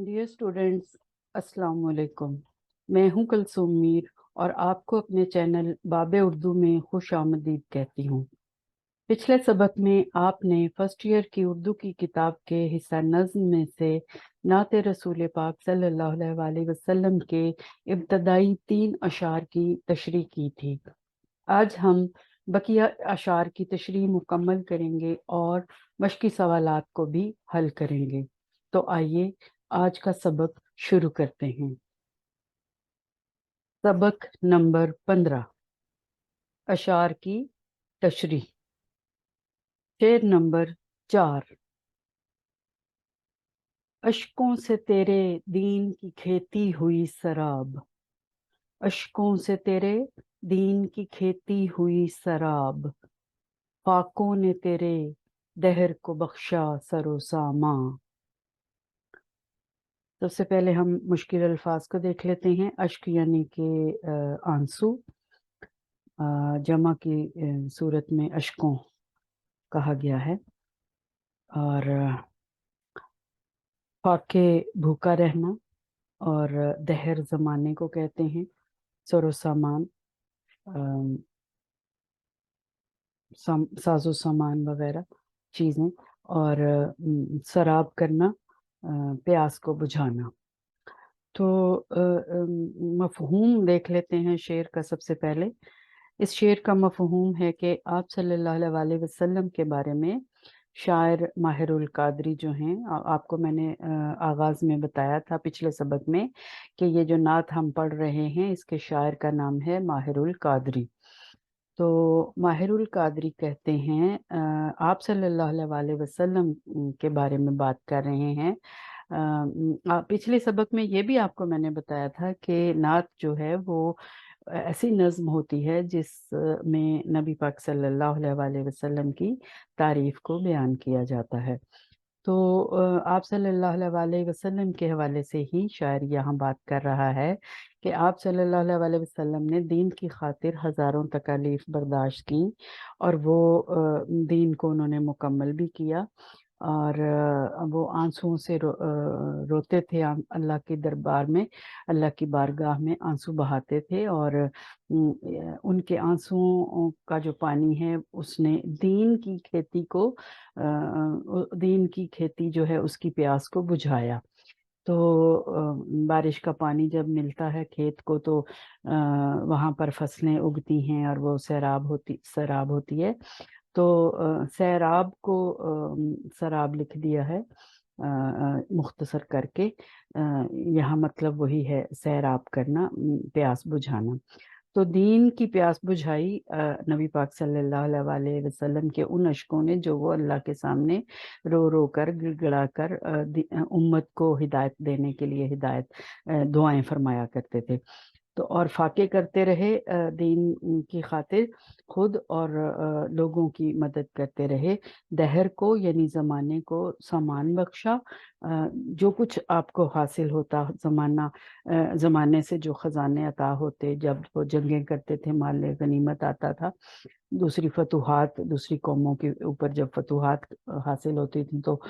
Dear students, अस्सलाम वालेकुम। मैं हूं कुलसूम मीर और आपको अपने चैनल बाबे उर्दू में खुश आमदीद कहती हूं। पिछले सबक में आपने फर्स्ट ईयर की उर्दू की किताब के हिस्सा नज़्म में से नात रसूल पाक सल्लल्लाहु अलैहि वसल्लम के इब्तदाई 3 अशार की तशरीह की थी। आज हम बकिया अशार की तशरीह मुकम्मल करेंगे और मश्की सवालात को भी हल करेंगे। तो आइए आज का सबक शुरू करते हैं। सबक नंबर 15, अशार की तशरीह। शेर नंबर 4। अश्कों से तेरे दीन की खेती हुई सराब, अश्कों से तेरे दीन की खेती हुई सराब, फाकों ने तेरे दहर को बख्शा सरो सामा। सबसे पहले हम मुश्किल अल्फाज को देख लेते हैं। अश्क यानी कि आंसू, जमा की सूरत में अश्कों कहा गया है। और फाके भूखा रहना, और दहर ज़माने को कहते हैं। सरो सामान साजो सामान वगैरह चीज़ें। और सराब करना, प्यास को बुझाना। तो मफ़हूम देख लेते हैं शेर का। सबसे पहले इस शेर का मफ़हूम है कि आप सल्लल्लाहु अलैहि वसल्लम के बारे में शायर माहिरुल कादरी जो हैं, आपको मैंने आगाज़ में बताया था पिछले सबक में कि ये जो नात हम पढ़ रहे हैं इसके शायर का नाम है माहिरुल कादरी। तो माहिरुल कादरी कहते हैं आप सल्लल्लाहु अलैहि वसल्लम के बारे में बात कर रहे हैं। पिछले सबक में ये भी आपको मैंने बताया था कि नात जो है वो ऐसी नज़्म होती है जिसमें नबी पाक सल्लल्लाहु अलैहि वसल्लम की तारीफ को बयान किया जाता है। तो आप सल्लल्लाहु अलैहि वसल्लम के हवाले से ही शायर यहाँ बात कर रहा है कि आप सल्लल्लाहु अलैहि वसल्लम ने दीन की खातिर हज़ारों तकालीफ बर्दाश्त की और वो दीन को उन्होंने मुकम्मल भी किया। और वो आंसुओं से रोते थे, अल्लाह के दरबार में, अल्लाह की बारगाह में आंसू बहाते थे। और उनके आंसुओं का जो पानी है उसने दीन की खेती को, दीन की खेती जो है उसकी प्यास को बुझाया। तो बारिश का पानी जब मिलता है खेत को तो वहाँ पर फसलें उगती हैं और वो सैराब होती है। तो सैराब को सराब लिख दिया है मुख्तसर करके। यहाँ मतलब वही है, सैराब करना, प्यास बुझाना। तो दीन की प्यास बुझाई नबी पाक सल्लल्लाहु अलैहि वसल्लम के उन अशकों ने जो वो अल्लाह के सामने रो रो कर गिड़गिड़ा कर उम्मत को हिदायत देने के लिए दुआएं फरमाया करते थे। तो और फाके करते रहे दीन की खातिर खुद, और लोगों की मदद करते रहे। दहर को यानी ज़माने को सामान बख्शा, जो कुछ आपको हासिल होता ज़माने से जो ख़जाने अता होते, जब वो जंगें करते थे माल गनीमत आता था, दूसरी फतूहात, दूसरी कौमों के ऊपर जब फतूहात हासिल होती थी तो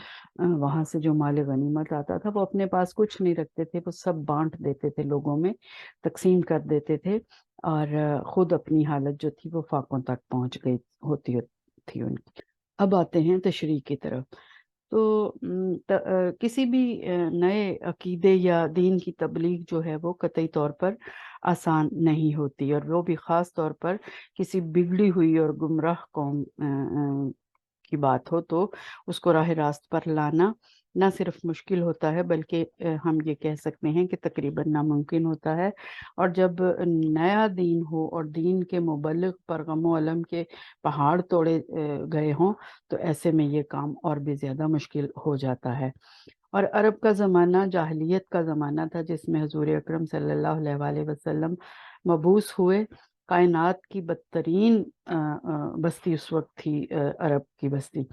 वहाँ से जो माल गनीमत आता था वो अपने पास कुछ नहीं रखते थे, वो सब बांट देते थे, लोगों में तकसीम कर देते थे। और खुद अपनी हालत जो थी वो फाकों तक पहुँच गई होती थी उनकी। अब आते हैं तशरीह की तरफ। तो किसी भी नए अकीदे या दीन की तबलीग जो है वो कतई तौर पर आसान नहीं होती, और वो भी ख़ास तौर पर किसी बिगड़ी हुई और गुमराह कौम की बात हो तो उसको राह रास्त पर लाना ना सिर्फ मुश्किल होता है बल्कि हम ये कह सकते हैं कि तकरीबन नामुमकिन होता है। और जब नया दीन हो और दीन के मुबल्लिग पर गम अलम के पहाड़ तोड़े गए हों तो ऐसे में ये काम और भी ज़्यादा मुश्किल हो जाता है। और अरब का ज़माना जाहिलियत का ज़माना था जिसमें हुज़ूर अकरम सल्लल्लाहु अलैहि वसल्लम मबूस हुए। कायनात की बदतरीन बस्ती उस वक्त थी अरब की बस्ती।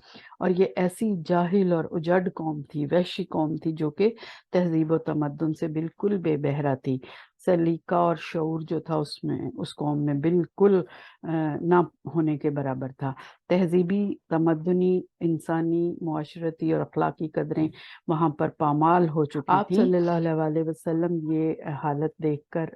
और ये ऐसी जाहिल और उजड़ कौम थी, वहशी कौम थी जो कि तहजीब व तमद्दुन से बिल्कुल बेबहरा थी। सलीका और शऊर जो था उसमें, उस कौम में बिल्कुल ना होने के बराबर था। तहजीबी, तमद्दुनी, इंसानी, मुआशरती और अखलाकी कदरें वहाँ पर पामाल हो चुकी आप थीं। सल्लल्लाहु अलैहि वसल्लम ये हालत देखकर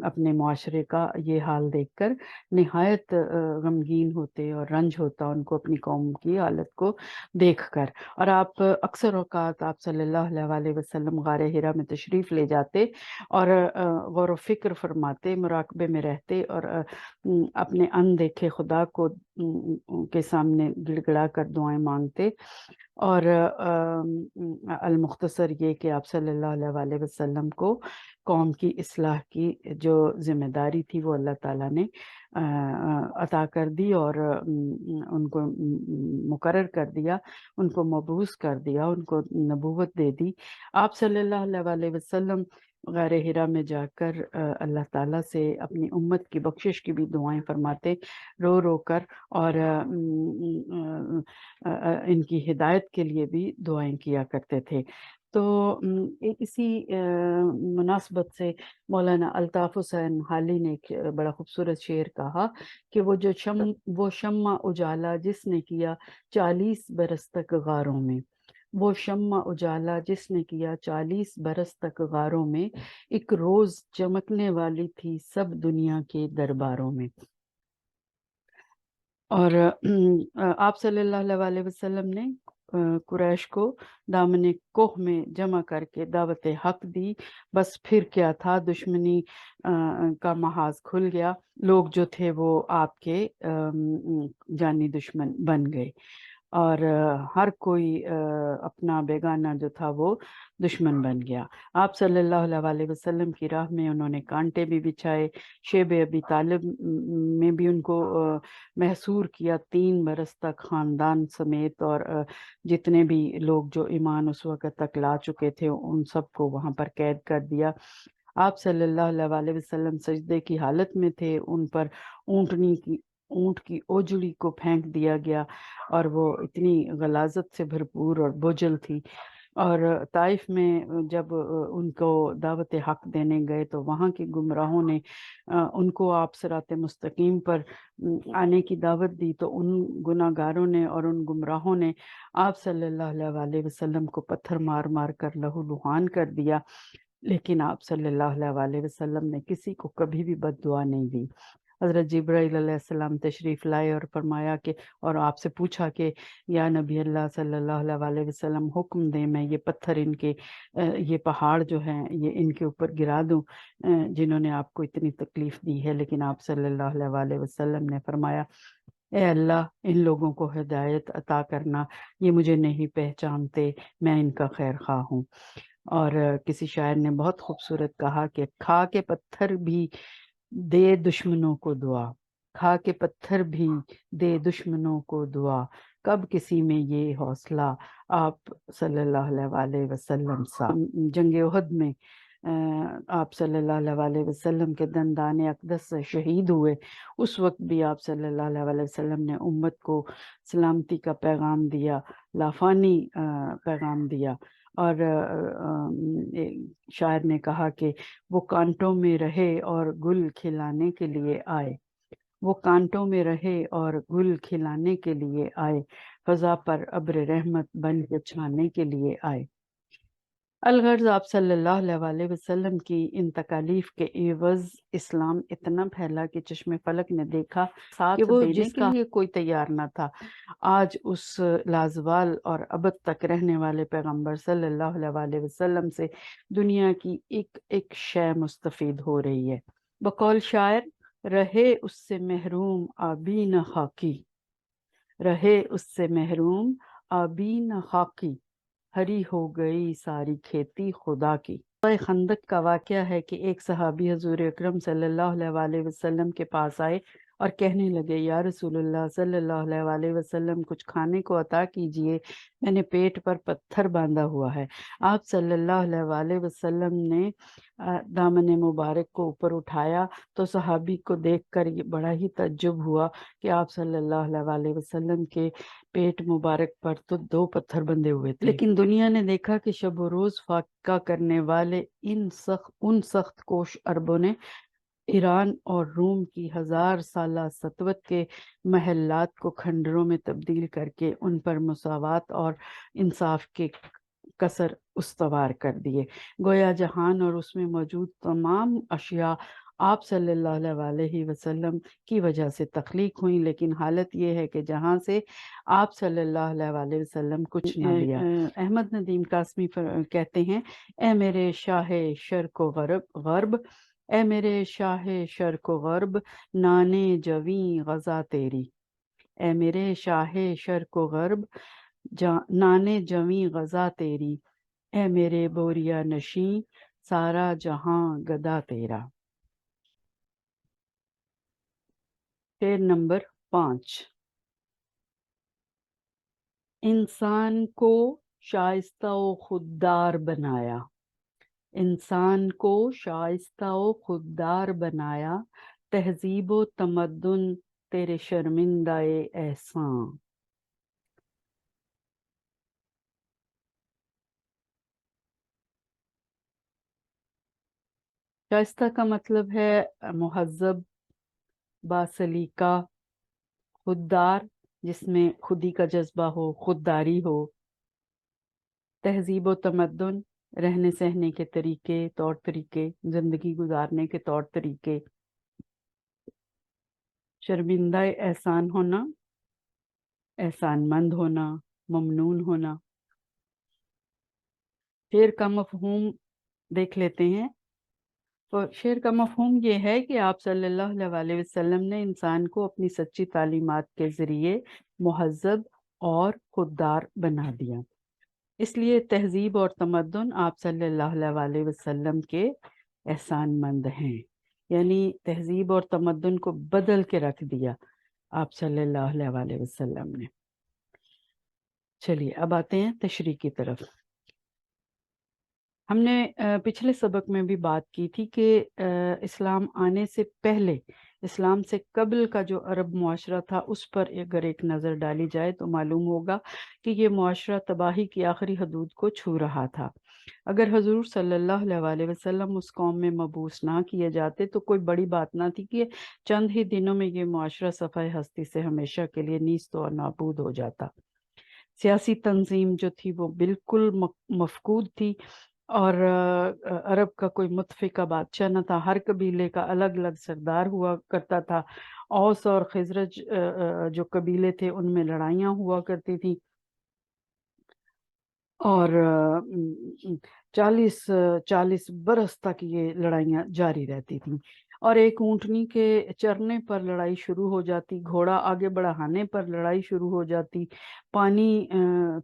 अपने मुआशरे का ये हाल देखकर निहायत गमगीन होते और रंज होता उनको अपनी कौम की हालत को देखकर। और आप अक्सर औकात आप सल्लल्लाहु अलैहि वसल्लम गारे हिरा में तशरीफ़ ले जाते और गौर व फिक्र फरमाते, मुराकबे में रहते और अपने अनदेखे खुदा को के सामने गिड़गिड़ा कर दुआएं मांगते। और अल-मुख्तसर ये कि आप सल्लल्लाहु अलैहि वसल्लम को कौम की इस्लाह की जो ज़िम्मेदारी थी वो अल्लाह ताला ने अता कर दी और उनको मुकर्रर कर दिया, उनको मबूस कर दिया, उनको नबूवत दे दी। आप सल्लल्लाहु अलैहि वसल्लम गारे हिरा में जाकर अल्लाह ताला से अपनी उम्मत की बख्शिश की भी दुआएं फरमाते, रो रो कर, और इनकी हिदायत के लिए भी दुआएं किया करते थे। तो एक इसी मुनासबत से मौलाना अल्ताफ़ हुसैन हाली ने एक बड़ा खूबसूरत शेर कहा कि वो शम्मा उजाला जिसने किया 40 बरस तक गारों में, वो शम्मा उजाला जिसने किया 40 बरस तक गारों में, एक रोज चमकने वाली थी सब दुनिया के दरबारों में। और आप सल्लल्लाहु अलैहि वसल्लम ने कुरैश को दामने कोह में जमा करके दावत हक दी। बस फिर क्या था, दुश्मनी का महाज खुल गया। लोग जो थे वो आपके जानी दुश्मन बन गए और हर कोई अपना बेगाना जो था वो दुश्मन बन गया। आप सल्लल्लाहु अलैहि वसल्लम की राह में उन्होंने कांटे भी बिछाए, शेब अबी तालिब में भी उनको महसूर किया 3 बरस तक ख़ानदान समेत, और जितने भी लोग जो ईमान उस वक़्त तक ला चुके थे उन सबको वहाँ पर कैद कर दिया। आप सल्लल्लाहु अलैहि वसल्लम सजदे की हालत में थे, उन पर ऊँट की ओजड़ी को फेंक दिया गया और वो इतनी गलाज़त से भरपूर और बोझल थी। और ताइफ में जब उनको दावत हक देने गए तो वहाँ के गुमराहों ने उनको आप सिरात मुस्तकीम पर आने की दावत दी, तो उन गुनाहगारों ने और उन गुमराहों ने आप सल्लल्लाहु अलैहि वसल्लम को पत्थर मार मार कर लहूलुहान कर दिया। लेकिन आप सल्लल्लाहु अलैहि वसल्लम ने किसी को कभी भी बद्दुआ नहीं दी। हज़रत जिब्राइल अलैहिस्सलाम तशरीफ़ लाए और फरमाया कि, और आपसे पूछा कि या नबी अल्लाह सल्लल्लाहु अलैहि वसल्लम हुक्म दें, मैं ये पत्थर इनके ये पहाड़ जो हैं ये इनके ऊपर गिरा दूं जिन्होंने आपको इतनी तकलीफ़ दी है। लेकिन आप सल्लल्लाहु अलैहि वसल्लम ने फरमाया, ए अल्लाह, इन लोगों को हिदायत अता करना, ये मुझे नहीं पहचानते, मैं इनका खैर खा हूँ। और किसी शायर ने बहुत खूबसूरत कहा कि खा के पत्थर भी दे दुश्मनों को दुआ, खा के पत्थर भी दे दुश्मनों को दुआ, कब किसी में ये हौसला आप सल्लल्लाहु अलैहि वसल्लम सा। जंग उहद में आप सल्लल्लाहु अलैहि वसल्लम के दंदाने अक़दस से शहीद हुए, उस वक्त भी आप सल्लल्लाहु अलैहि वसल्लम ने उम्मत को सलामती का पैगाम दिया, लाफानी पैगाम दिया। और शायर ने कहा कि वो कांटों में रहे और गुल खिलाने के लिए आए, वो कांटों में रहे और गुल खिलाने के लिए आए, फ़ज़ा पर अब्र रहमत बन के छाने के लिए आए। अलगर्ज़ आप सल्लल्लाहु अलैहि वसल्लम की इन तकालीफ के एवज़ इस्लाम इतना फैला कि चश्मे फलक ने देखा कि वो जिसके लिए कोई तैयार न था। आज उस लाज़वाल और अबद तक रहने वाले पैगंबर सल्लल्लाहु अलैहि वसल्लम से दुनिया की एक एक शय मुस्तफ़ीद हो रही है। बकौल शायर, रहे उससे महरूम आबी न खाकी, रहे उससे महरूम आबी न खाकी, हरी हो गई सारी खेती खुदा की। खंदक का वाक़या है कि एक सहाबी हज़ूर अकरम सल्लल्लाहु अलैहि वसल्लम के पास आए और कहने लगे, या रसूलुल्लाह सल्लल्लाहु अलैहि वसल्लम, कुछ खाने को अता कीजिए, मैंने पेट पर पत्थर बांधा हुआ है। आप सल्लल्लाहु अलैहि वसल्लम ने दामन मुबारक को ऊपर उठाया तो सहाबी को देखकर ये बड़ा ही तज्जुब हुआ कि आप सल्लल्लाहु अलैहि वसल्लम के पेट मुबारक पर तो 2 पत्थर बंधे हुए थे। लेकिन दुनिया ने देखा कि शब व रोज फाका करने वाले उन सख्त कोश अरबों ने ईरान और रूम की 1000 साला सतवत के महल्लात को खंडरों में तब्दील करके उन पर मुसावात और इंसाफ के कसर उस्तवार कर दिए। गोया जहान और उसमें मौजूद तमाम अशिया आप सल्लल्लाहु अलैहि वसल्लम की वजह से तख्लीक हुई, लेकिन हालत ये है कि जहाँ से आप सल्लल्लाहु अलैहि वसल्लम कुछ न लिया। अहमद नदीम कासमी कहते हैं, ए मेरे शाह शर्क व गर्ब, ए मेरे शाह शर्क व गर्ब, नाने जवी गजा तेरी। ए मेरे शाह शर्क व गर्ब, नाने जवी गजा तेरी। ए मेरे बोरिया नशी, सारा जहां गदा तेरा। शेर नंबर 5। इंसान को शाइस्ता व खुददार बनाया, इंसान को शाइस्ता व खुददार बनाया, तहजीब व तमद्दुन तेरे शर्मिंदाए एहसान। शाइस्ता का मतलब है मुहज्जब, बासलीका, खुददार जिसमें खुदी का जज्बा हो, खुददारी हो, तहजीब व तमद्दुन रहने सहने के तरीके, तौर तरीके, जिंदगी गुजारने के तौर तरीके, शर्मिंदा एहसान होना, एहसानमंद होना, ममनून होना। शेर का मफहूम देख लेते हैं। तो शेर का मफहूम ये है कि आप सल्लल्लाहु अलैहि वसल्लम ने इंसान को अपनी सच्ची तालीमात के ज़रिए मुहज्जब और खुददार बना दिया। इसलिए तहजीब और तमद्दुन आप सल्लल्लाहु अलैहि वसल्लम के एहसानमंद हैं, यानी तहजीब और तमद्दुन को बदल के रख दिया आप सल्लल्लाहु अलैहि वसल्लम ने। चलिए अब आते हैं तशरीह की तरफ। हमने पिछले सबक में भी बात की थी कि इस्लाम आने से पहले, इस्लाम से कबल का जो अरब मुआशरा था उस पर अगर एक नज़र डाली जाए तो मालूम होगा कि ये मुआशरा तबाही की आखिरी हदूद को छू रहा था। अगर हजूर सल्लल्लाहु अलैहि वसल्लम उस कौम में मबूस ना किए जाते तो कोई बड़ी बात ना थी कि चंद ही दिनों में ये मुआशरा सफ़ाए हस्ती से हमेशा के लिए नीस्त और नाबूद हो जाता। सियासी तंजीम जो थी वो बिल्कुल मफकूद थी, और अरब का कोई मुतफ़िका बादशाह न था। हर कबीले का अलग अलग सरदार हुआ करता था। औस और खिजरज जो कबीले थे उनमें लड़ाइयाँ हुआ करती थी, और 40 बरस तक ये लड़ाइयाँ जारी रहती थीं। और एक ऊँटनी के चरने पर लड़ाई शुरू हो जाती, घोड़ा आगे बढ़ाने पर लड़ाई शुरू हो जाती, पानी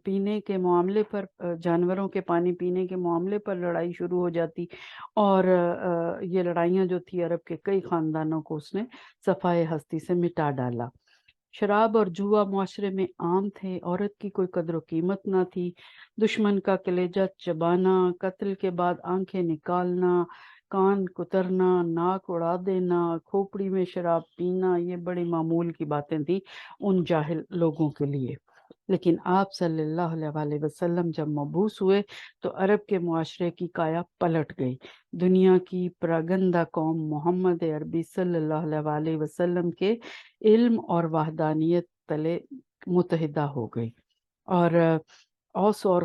पीने के मामले पर, जानवरों के पानी पीने के मामले पर लड़ाई शुरू हो जाती। और ये लड़ाइयाँ जो थी अरब के कई ख़ानदानों को उसने सफ़ाए हस्ती से मिटा डाला। शराब और जुआ मुआशरे में आम थे, औरत की कोई कदर कीमत ना थी। दुश्मन का कलेजा चबाना, कत्ल के बाद आंखें निकालना, कान कुतरना, नाक उड़ा देना, खोपड़ी में शराब पीना, ये बड़ी मामूल की बातें थी उन जाहिल लोगों के लिए। लेकिन आप सल्लल्लाहु अलैहि वसल्लम जब मबूस हुए तो अरब के मुआशरे की काया पलट गई। दुनिया की प्रागंदा कौम मोहम्मद अरबी सल्लल्लाहु अलैहि वसल्लम के इल्म और वहदानियत तले मुत्तहिदा हो गई। और औस और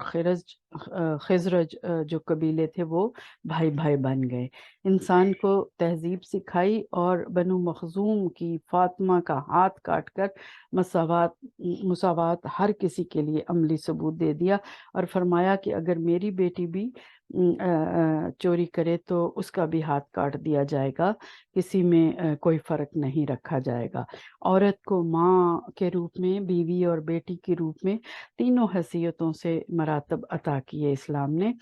खिजरज जो कबीले थे वो भाई भाई बन गए। इंसान को तहजीब सिखाई और बनु मखजूम की फातिमा का हाथ काटकर मुसावात हर किसी के लिए अमली सबूत दे दिया, और फरमाया कि अगर मेरी बेटी भी चोरी करे तो उसका भी हाथ काट दिया जाएगा, किसी में कोई फ़र्क नहीं रखा जाएगा। औरत को माँ के रूप में, बीवी और बेटी के रूप में तीनों हैसियतों से मरातब अता किए इस्लाम ने।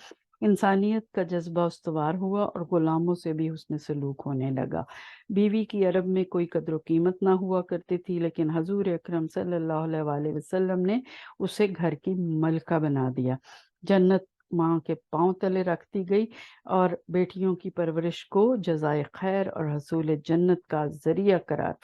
इंसानियत का जज्बा उस्तवार हुआ और ग़ुलामों से भी हुस्न सलूक होने लगा। बीवी की अरब में कोई कदर कीमत ना हुआ करती थी, लेकिन हजूर अकरम सल्लल्लाहु अलैहि वसल्लम ने उसे घर की मलका बना दिया। जन्नत माँ के पांव तले रख दी गई और बेटियों की परवरिश को जज़ाए खैर और हसूल जन्नत का जरिया करार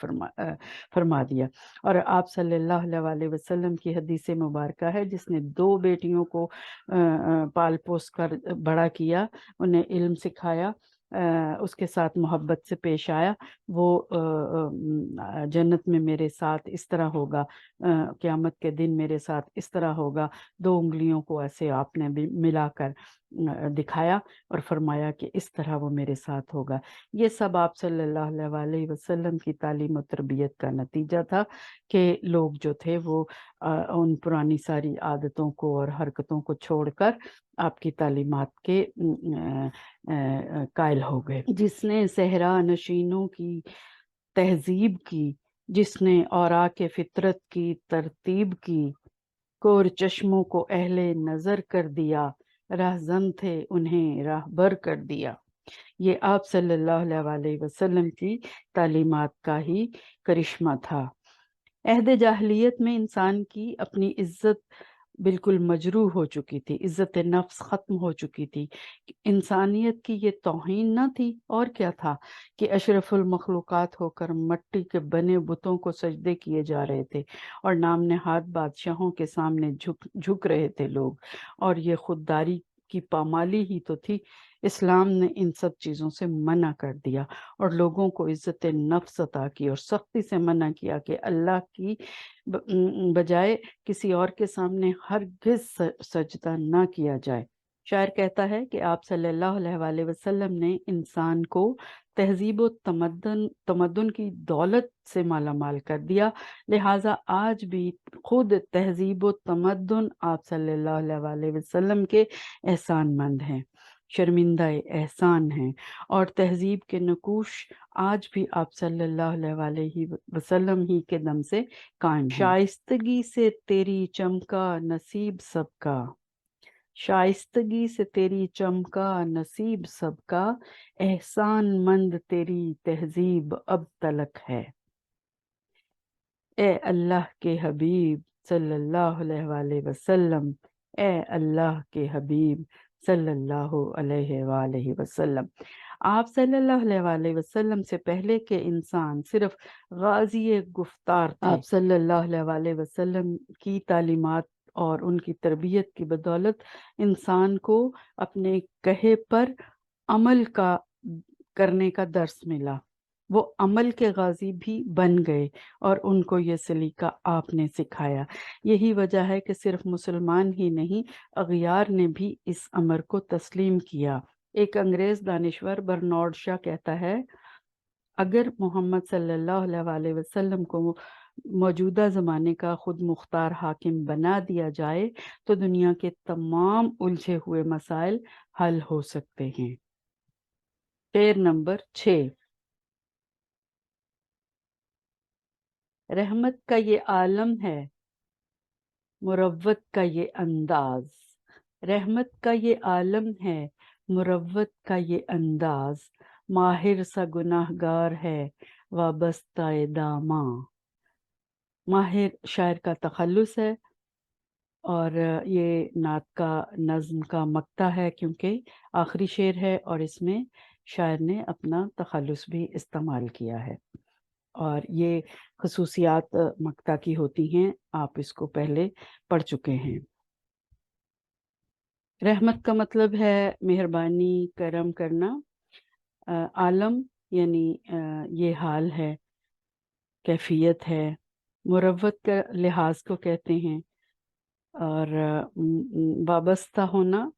फरमा दिया। और आप सल्लल्लाहु अलैहि वसल्लम की हदीस मुबारक है, जिसने 2 बेटियों को पाल पोस कर बड़ा किया, उन्हें इल्म सिखाया, उसके साथ मोहब्बत से पेश आया, वो जन्नत में मेरे साथ इस तरह होगा, क़यामत के दिन मेरे साथ इस तरह होगा। 2 उंगलियों को ऐसे आपने भी मिलाकर दिखाया और फरमाया कि इस तरह वो मेरे साथ होगा। ये सब आप सल्लल्लाहु अलैहि वसल्लम की तालीम और तरबियत का नतीजा था कि लोग जो थे वो उन पुरानी सारी आदतों को और हरकतों को छोड़कर आपकी तालीमात के कायल हो गए। जिसने सहरा नशीनों की तहजीब की, जिसने औरा के फितरत की तरतीब की, कोर चश्मों को अहले नजर कर दिया, राहजन थे उन्हें राहबर कर दिया। ये आप सल्लल्लाहु अलैहि वसल्लम की तालीमात का ही करिश्मा था। अहद जाहिलियत में इंसान की अपनी इज्जत बिल्कुल मजरूह हो चुकी थी, इज्जत नफ्स ख़त्म हो चुकी थी। इंसानियत की ये तौहीन न थी और क्या था कि अशरफुल मखलूक़ात होकर मट्टी के बने बुतों को सजदे किए जा रहे थे और नाम नहाद बादशाहों के सामने झुक रहे थे लोग, और ये खुददारी की पामाली ही तो थी। इस्लाम ने इन सब चीज़ों से मना कर दिया और लोगों को इज्जत नफ्स अता की और सख्ती से मना किया कि अल्लाह की बजाय किसी और के सामने हरगिज़ सजदा ना किया जाए। शायर कहता है कि आप सल्लल्लाहु अलैहि वसल्लम ने इंसान को तहजीब व तमद्दुन की दौलत से माला माल कर दिया, लिहाजा आज भी खुद तहजीब व तमद्दुन आप सल्लल्लाहु अलैहि वसल्लम के एहसानमंद हैं, शर्मिंदा एहसान हैं, और तहजीब के नकूश आज भी आप सल्लल्लाहु अलैहि वसल्लम ही के दम से कायम हैं। शाइस्तगी से तेरी चमका नसीब सबका, शाइस्तगी से तेरी चमका नसीब सबका, एहसान मंद तेरी तहजीब अब तलक है। ए अल्लाह के हबीब सल्लल्लाहु अलैहि वसल्लम, ए अल्लाह के हबीब सल्लल्लाहु अलैहि वसल्लम। आप सल्लल्लाहु अलैहि वसल्लम से पहले के इंसान सिर्फ गाजी गुफ्तार थे। आप सल्लल्लाहु अलैहि वसल्लम की तालीमात और उनकी तरबियत की बदौलत इंसान को अपने कहे पर अमल करने का दर्स मिला। वो अमल के गाजी भी बन गए और उनको ये सलीका आपने सिखाया। यही वजह है कि सिर्फ मुसलमान ही नहीं, अगियार ने भी इस अमर को तस्लीम किया। एक अंग्रेज दानिश्वर बर्नार्ड शॉ कहता है, अगर मोहम्मद सल्लल्लाहु अलैहि वसल्लम को मौजूदा ज़माने का खुद मुख्तार हाकिम बना दिया जाए तो दुनिया के तमाम उलझे हुए मसाइल हल हो सकते हैं। शेर नंबर 6। रहमत का ये आलम है, मुरव्वत का ये अंदाज, रहमत का ये आलम है, मुरव्वत का ये अंदाज, माहिर सा गुनाहगार है वाबस्ता दामा। माहिर शायर का तखल्लुस है और ये नात का नज़्म का मक्ता है, क्योंकि आखिरी शेर है और इसमें शायर ने अपना तखल्लुस भी इस्तेमाल किया है और ये खसूसियात मक्ता की होती हैं, आप इसको पहले पढ़ चुके हैं। रहमत का मतलब है मेहरबानी, करम करना। आलम यानी ये हाल है, कैफियत है। मुरव्वत का लिहाज को कहते हैं और वाबस्ता होना,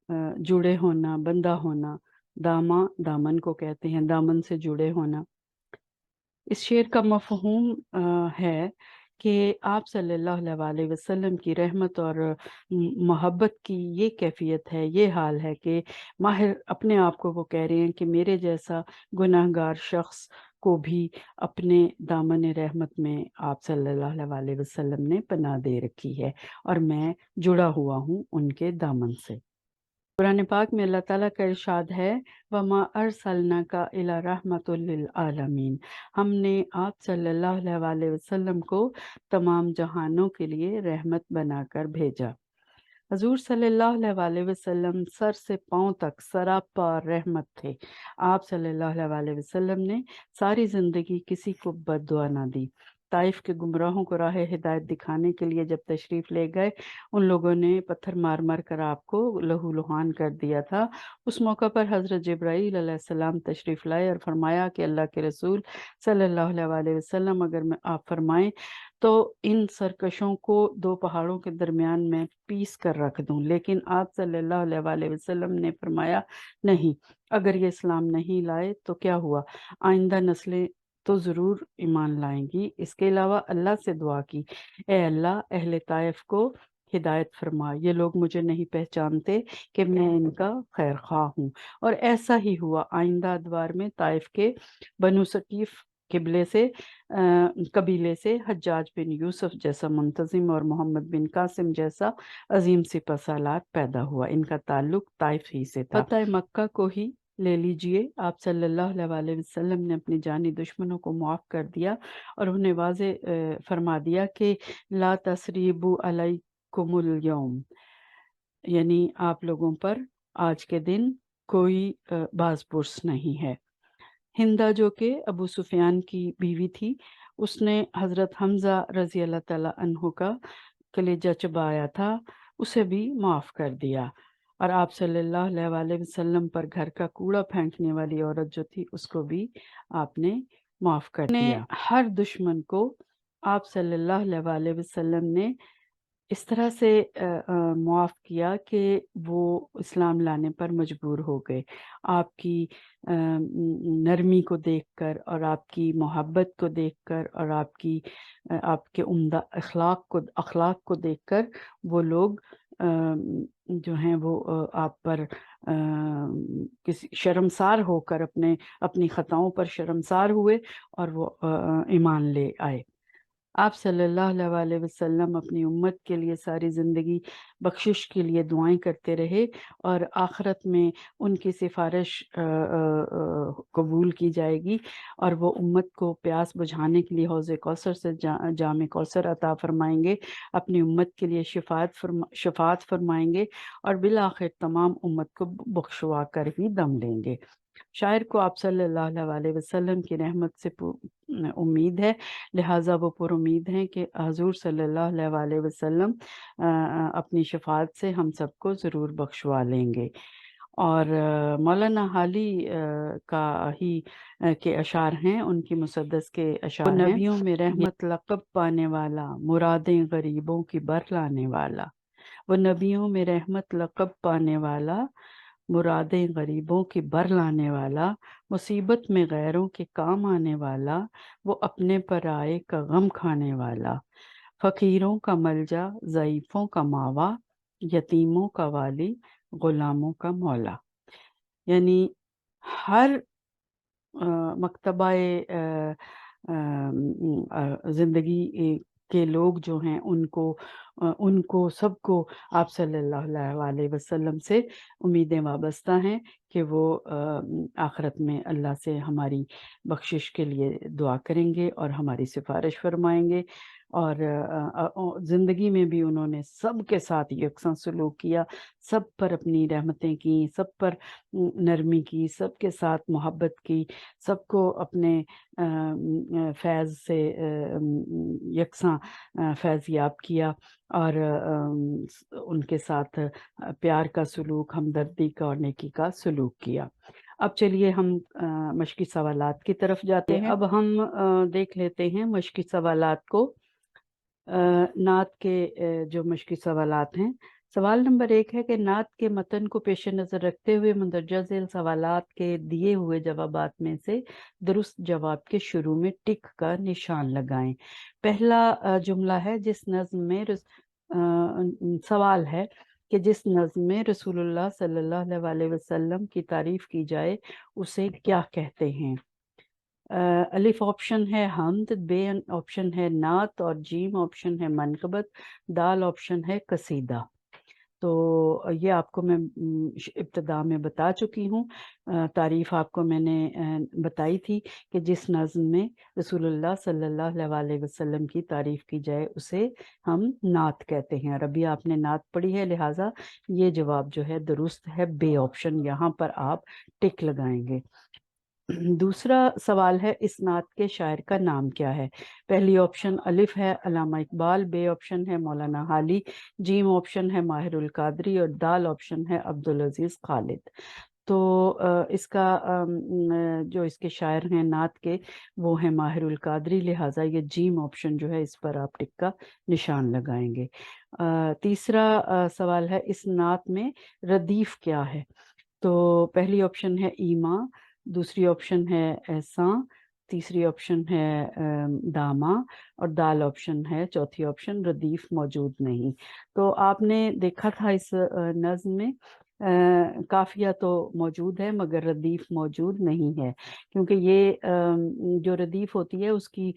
जुड़े होना, बंधा होना। दामा दामन को कहते हैं, दामन से जुड़े होना। इस शेर का मफ़हूम है कि आप सल्लल्लाहु अलैहि वसल्लम की रहमत और मोहब्बत की ये कैफियत है, ये हाल है कि माहिर अपने आप को वो कह रहे हैं कि मेरे जैसा गुनाहगार शख्स को भी अपने दामन रहमत में आप सल्लल्लाहु अलैहि वसल्लम ने पनाह दे रखी है और मैं जुड़ा हुआ हूँ उनके दामन से। कुरान पाक में अल्लाह ताला का इरशाद है, वमा अरसलनाका इला रहमतुल लिल आलमीन, हमने आप सल्लल्लाहु अलैहि वसल्लम को तमाम जहानों के लिए रहमत बनाकर भेजा। हजूर सल्लल्लाहु अलैहि वसल्लम सर से पाँव तक सरापा रहमत थे। आप सल्लल्लाहु अलैहि वसल्लम ने सारी ज़िंदगी किसी को बद्दुआ ना दी। ताइफ के गुमराहों को राह हिदायत दिखाने के लिए जब तशरीफ़ ले गए, उन लोगों ने पत्थर मार मार कर आपको लहूलुहान कर दिया था। उस मौका पर हज़रत जिब्राईल अलैहिस्सलाम तशरीफ़ लाए और फरमाया कि अल्लाह के रसूल सल्लल्लाहु अलैहि वसल्लम, अगर मैं आप फरमाएं तो इन सरकशों को दो पहाड़ों के दरमियान में पीस कर रख दूं। लेकिन आप सल्लल्लाहु अलैहि वसल्लम ने फरमाया, नहीं, अगर ये इस्लाम नहीं लाए तो क्या हुआ, आइंदा नस्लें तो ज़रूर ईमान लाएंगी। इसके अलावा अल्लाह से दुआ की, ए अल्लाह, अहले ताइफ को हिदायत फरमा, ये लोग मुझे नहीं पहचानते कि मैं इनका खैर ख्वाह हूँ। और ऐसा ही हुआ। आइंदा अदवार में ताइफ के बनु सकीफ किबले से कबीले से हज्जाज बिन यूसुफ जैसा मुंतजिम और मोहम्मद बिन कासिम जैसा अजीम सिपह सालार पैदा हुआ। इनका ताल्लुक ताइफ ही से था। फतह मक्का को ही ले लीजिए। आप सल्लल्लाहु अलैहि वसल्लम ने अपनी जानी दुश्मनों को मुआफ़ कर दिया और उन्हें वाज़े फरमा दिया कि ला तसरीबु अलैकुमुल यौम, यानी आप लोगों पर आज के दिन कोई बाज़ पुरस नहीं है। हिंदा जो कि अबू सुफियान की बीवी थी, उसने हज़रत हमज़ा रज़ी अल्लाह ताला अन्हु का कलेजा चबाया था, उसे भी माफ़ कर दिया। और आप सल्लल्लाहु अलैहि वसल्लम पर घर का कूड़ा फेंकने वाली औरत जो थी, उसको भी आपने माफ़ कर दिया। हर दुश्मन को आप सल्लल्लाहु अलैहि वसल्लम ने इस तरह से मुआफ़ किया कि वो इस्लाम लाने पर मजबूर हो गए। आपकी नरमी को देखकर और आपकी मोहब्बत को देखकर और आपके उम्दा अखलाक को देखकर वो लोग जो हैं वो आप पर किसी शर्मसार होकर अपनी ख़ताओं पर शर्मसार हुए और वो ईमान ले आए। आप सल्लल्लाहु अलैहि वसल्लम अपनी उम्मत के लिए सारी ज़िंदगी बख्शिश के लिए दुआएं करते रहे और आखिरत में उनकी सिफारिश कबूल की जाएगी और वो उम्मत को प्यास बुझाने के लिए हौज़ कौसर से जाम कौसर अता फरमाएंगे, अपनी उम्मत के लिए शफात फरमाएंगे और बिलाखिर तमाम उम्मत को बख्शवा कर ही दम लेंगे। शायर को आप सल्लल्लाहु अलैहि वसल्लम की रहमत से उम्मीद है, लिहाजा वो पुरुम्मीद हैं कि हजूर सल्लल्लाहु अलैहि वसल्लम अपनी शफाअत से हम सबको ज़रूर बख्शवा लेंगे। और मौलाना हाली का ही के अशार हैं, उनकी मुसद्दस के अशार हैं, नबियों में रहमत लक़ब पाने वाला, मुरादें गरीबों की बर लाने वाला। वो नबियों में रहमत लक़ब पाने वाला, मुरादें गरीबों की बर लाने वाला, मुसीबत में गैरों के काम आने वाला, वो अपने पर आए का गम खाने वाला, फ़कीरों का मलजा, ज़ईफ़ों का मावा, यतीमों का वाली, ग़ुलामों का मौला। यानी हर मकतबाए ज़िंदगी के लोग जो हैं उनको सबको आप सल्लल्लाहु अलैहि वसल्लम से उम्मीदें वाबस्ता हैं कि वो आखिरत में अल्लाह से हमारी बख्शिश के लिए दुआ करेंगे और हमारी सिफारिश फरमाएंगे। और ज़िंदगी में भी उन्होंने सबके साथ यकसा सलूक किया, सब पर अपनी रहमतें की, सब पर नरमी की, सबके साथ मोहब्बत की, सबको अपने फैज़ से यकसा फैज़याब किया और उनके साथ प्यार का सलूक, हमदर्दी का और नेकी का सलूक किया। अब चलिए हम मश्की सवालात की तरफ जाते हैं। अब हम देख लेते हैं मश्की सवालात को। नात के जो मश्की सवालात हैं। सवाल नंबर 1 है कि नात के मतन को पेश नज़र रखते हुए मंदरजा झेल सवालात के दिए हुए जवाबात में से दुरुस्त जवाब के शुरू में टिक का निशान लगाएं। पहला जुमला है जिस नज़्म में सवाल है कि जिस नज़्म में रसूलुल्लाह सल्लल्लाहु अलैहि वसल्लम की तारीफ़ की जाए उसे क्या कहते हैं। अलिफ ऑप्शन है हम्द, बे ऑप्शन है नात और जीम ऑप्शन है मनकबत, दाल ऑप्शन है कसीदा। तो ये आपको मैं इब्तिदा में बता चुकी हूँ। तारीफ़ आपको मैंने बताई थी कि जिस नज़्म में रसूलुल्लाह सल्लल्लाहु अलैहि वसल्लम की तारीफ़ की जाए उसे हम नात कहते हैं। और अभी आपने नात पढ़ी है, लिहाजा ये जवाब जो है दुरुस्त है, बे ऑप्शन, यहाँ पर आप टिक लगाएंगे। दूसरा सवाल है, इस नात के शायर का नाम क्या है? पहली ऑप्शन अलिफ है अल्लामा इकबाल, बे ऑप्शन है मौलाना हाली, जीम ऑप्शन है माहिरुल कादरी और दाल ऑप्शन है अब्दुल अजीज खालिद। तो इसका जो इसके शायर हैं नात के वो हैं माहिरुल कादरी, लिहाजा ये जीम ऑप्शन जो है इस पर आप टिक का निशान लगाएंगे। तीसरा सवाल है, इस नात में रदीफ क्या है? तो पहली ऑप्शन है ईमा, दूसरी ऑप्शन है ऐसा, तीसरी ऑप्शन है दामा और दाल ऑप्शन है चौथी ऑप्शन रदीफ मौजूद नहीं। तो आपने देखा था इस नज़्म में काफिया तो मौजूद है मगर रदीफ मौजूद नहीं है, क्योंकि ये जो रदीफ होती है उसकी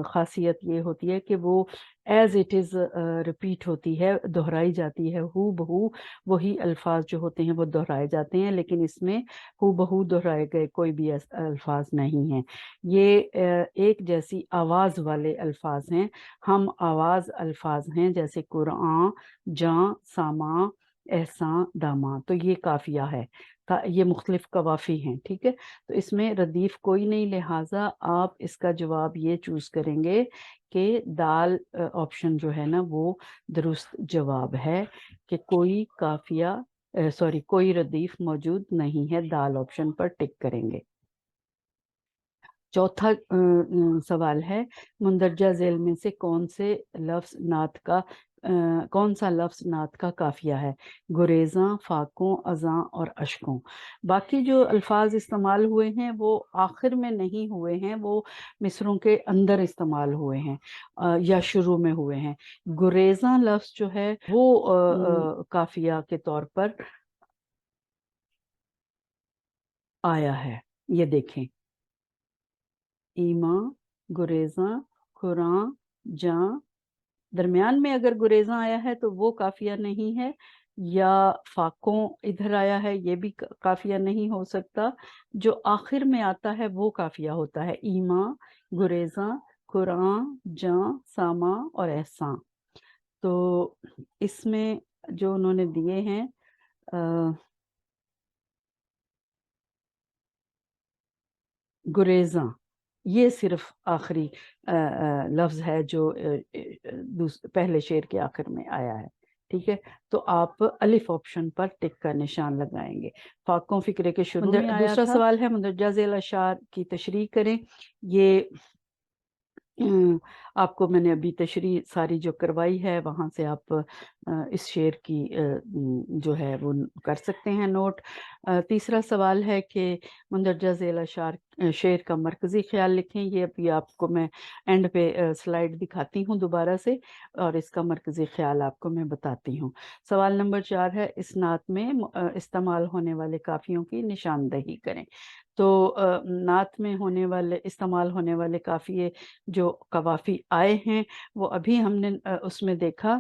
खासियत ये होती है कि वो एज इट इज़ रिपीट होती है, दोहराई जाती है, हू बहू वही अल्फाज जो होते हैं वो दोहराए जाते हैं, लेकिन इसमें हू बहू दोहराए गए कोई भी अल्फाज नहीं हैं। ये एक जैसी आवाज़ वाले अल्फाज हैं, हम आवाज़ अल्फाज हैं, जैसे कुरान, जा, सामा, एहसान, दामा। तो ये काफिया है, ये मुख्तलिफ कवाफी हैं, ठीक है। तो इसमें रदीफ कोई नहीं, लिहाजा आप इसका जवाब ये चूज करेंगे कि दाल ऑप्शन जो है ना वो दुरुस्त जवाब है, कि कोई काफिया सॉरी कोई रदीफ मौजूद नहीं है, दाल ऑप्शन पर टिक करेंगे। चौथा सवाल है, मुंदरजा झेल में से कौन सा लफ्ज नात का काफिया है? गुरेज़ा, फाकों, अज़ां और अशकों। बाकी जो अल्फाज इस्तेमाल हुए हैं वो आखिर में नहीं हुए हैं, वो मिसरों के अंदर इस्तेमाल हुए हैं या शुरू में हुए हैं। गुरेज़ा लफ्ज जो है वो काफिया के तौर पर आया है, ये देखें, ईमा, गुरेज़ा, खुरां, जां। दरमियान में अगर गुरेज़ा आया है तो वो काफिया नहीं है, या फाकों इधर आया है ये भी काफिया नहीं हो सकता। जो आखिर में आता है वो काफिया होता है, ईमा, गुरेज़ा, खुरां, जां, सामा और एहसान। तो इसमें जो उन्होंने दिए हैं गुरेज़ा, ये सिर्फ आखिरी लफ्ज है जो पहले शेर के आखिर में आया है, ठीक है। तो आप अलिफ ऑप्शन पर टिक का निशान लगाएंगे। फाकों फिक्रे के शुरू में आया दूसरा था। सवाल है, मुंदरजा झेल अशार की तशरीह करें। ये आपको मैंने अभी तशरीह सारी जो करवाई है वहाँ से आप इस शेर की जो है वो कर सकते हैं नोट। तीसरा सवाल है कि मुंदरजा झेल अशार शेर का मरकज़ी ख्याल लिखें। ये अभी आपको मैं एंड पे स्लाइड दिखाती हूँ दोबारा से, और इसका मरकज़ी ख्याल आपको मैं बताती हूँ। सवाल नंबर 4 है, इस नात में इस्तेमाल होने वाले काफ़ियों की निशानदही करें। तो नात में होने वाले इस्तेमाल होने वाले काफ़िए जो कवाफी आए हैं वो अभी हमने उसमें देखा।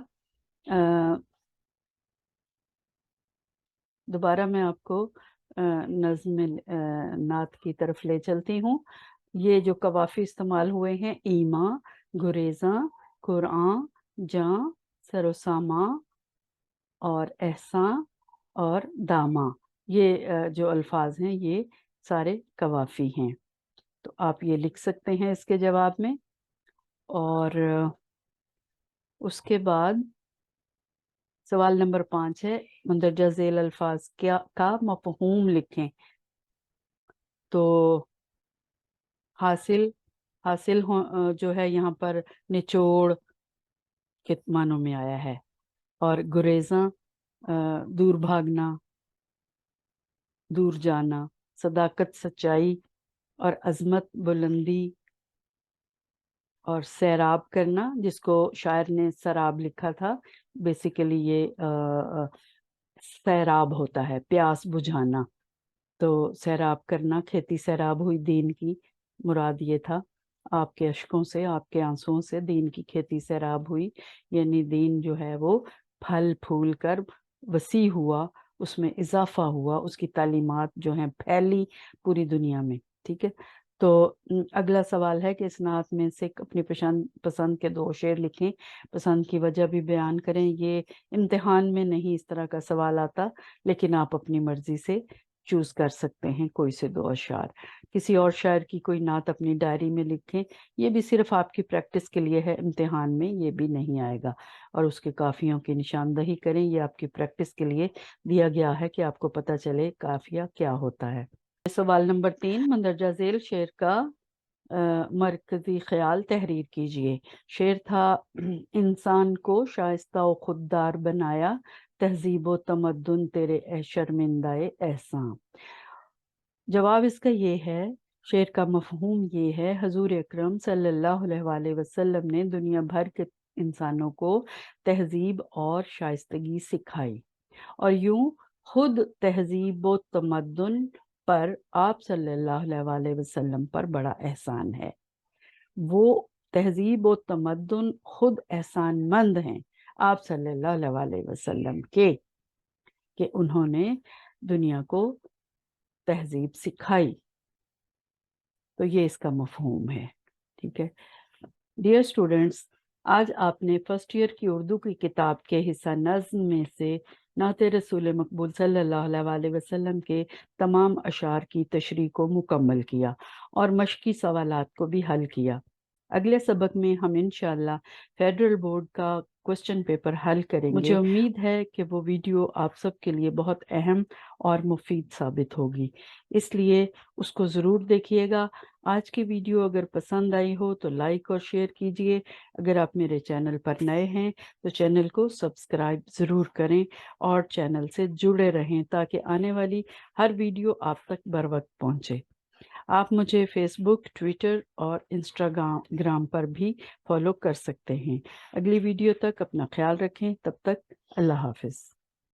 दोबारा मैं आपको नज़्म नात की तरफ ले चलती हूँ। ये जो कवाफी इस्तेमाल हुए हैं, ईमा, गुरेज़ा, कुरान, जां, सरोसामा और एहसान और दामा, ये जो अल्फाज हैं ये सारे कवाफी हैं। तो आप ये लिख सकते हैं इसके जवाब में। और उसके बाद सवाल नंबर 5 है, मुंदरजा झेल अल्फाज क्या का मफहूम लिखें। तो हासिल हासिल जो है यहाँ पर निचोड़ के मानों में आया है, और गुरेज़ा दूर भागना, दूर जाना, सदाकत सच्चाई और अजमत बुलंदी और सैराब करना, जिसको शायर ने सराब लिखा था, बेसिकली ये सैराब होता है प्यास बुझाना। तो सैराब करना, खेती सैराब हुई दीन की, मुराद ये था, आपके अशकों से आपके आंसुओं से दीन की खेती सैराब हुई, यानी दीन जो है वो پھل پھول کر وسیع ہوا، اس میں اضافہ ہوا، اس کی تعلیمات جو ہیں پھیلی پوری دنیا میں، ٹھیک ہے۔ تو اگلا سوال ہے کہ اس نعت میں سے اپنی پسند کے 2 شعر لکھیں، پسند کی وجہ بھی بیان کریں۔ یہ امتحان میں نہیں اس طرح کا سوال آتا، لیکن آپ اپنی مرضی سے چوز کر سکتے ہیں کوئی سے 2 اشعار۔ کسی اور شاعر کی کوئی نعت اپنی ڈائری میں لکھیں، یہ بھی صرف آپ کی پریکٹس کے لیے ہے، امتحان میں یہ بھی نہیں آئے گا۔ اور اس کے قافیوں کی نشاندہی کریں، یہ آپ کی پریکٹس کے لیے دیا گیا ہے کہ آپ کو پتہ چلے قافیہ کیا ہوتا ہے۔ سوال نمبر 3، مندرجہ ذیل شعر کا مرکزی خیال تحریر کیجئے۔ شعر تھا انسان کو شائستہ و خوددار بنایا، تہذیب و تمدن تیرے شرمندہ احسان۔ جواب اس کا یہ ہے، شعر کا مفہوم یہ ہے، حضور اکرم صلی اللہ علیہ وآلہ وسلم نے دنیا بھر کے انسانوں کو تہذیب اور شائستگی سکھائی، اور یوں خود تہذیب و تمدن پر آپ صلی اللہ علیہ وآلہ وسلم پر بڑا احسان ہے۔ وہ تہذیب و تمدن خود احسان مند ہیں آپ صلی اللہ علیہ وآلہ وسلم کے، کہ انہوں نے دنیا کو تہذیب سکھائی۔ تو یہ اس کا مفہوم ہے، ٹھیک ہے۔ ڈیئر اسٹوڈینٹس، آج آپ نے فرسٹ ایئر کی اردو کی کتاب کے حصہ نظم میں سے نعت رسول مقبول صلی اللہ علیہ وآلہ وسلم کے تمام اشعار کی تشریح کو مکمل کیا اور مشقی سوالات کو بھی حل کیا۔ اگلے سبق میں ہم انشاءاللہ فیڈرل بورڈ کا کوسچن پیپر حل کریں گے۔ مجھے امید ہے کہ وہ ویڈیو آپ سب کے لیے بہت اہم اور مفید ثابت ہوگی، اس لیے اس کو ضرور دیکھیے گا۔ آج کی ویڈیو اگر پسند آئی ہو تو لائک اور شیئر کیجئے۔ اگر آپ میرے چینل پر نئے ہیں تو چینل کو سبسکرائب ضرور کریں اور چینل سے جڑے رہیں تاکہ آنے والی ہر ویڈیو آپ تک بر وقت پہنچے۔ آپ مجھے فیس بک، ٹویٹر اور انسٹاگرام پر بھی فالو کر سکتے ہیں۔ اگلی ویڈیو تک اپنا خیال رکھیں، تب تک اللہ حافظ۔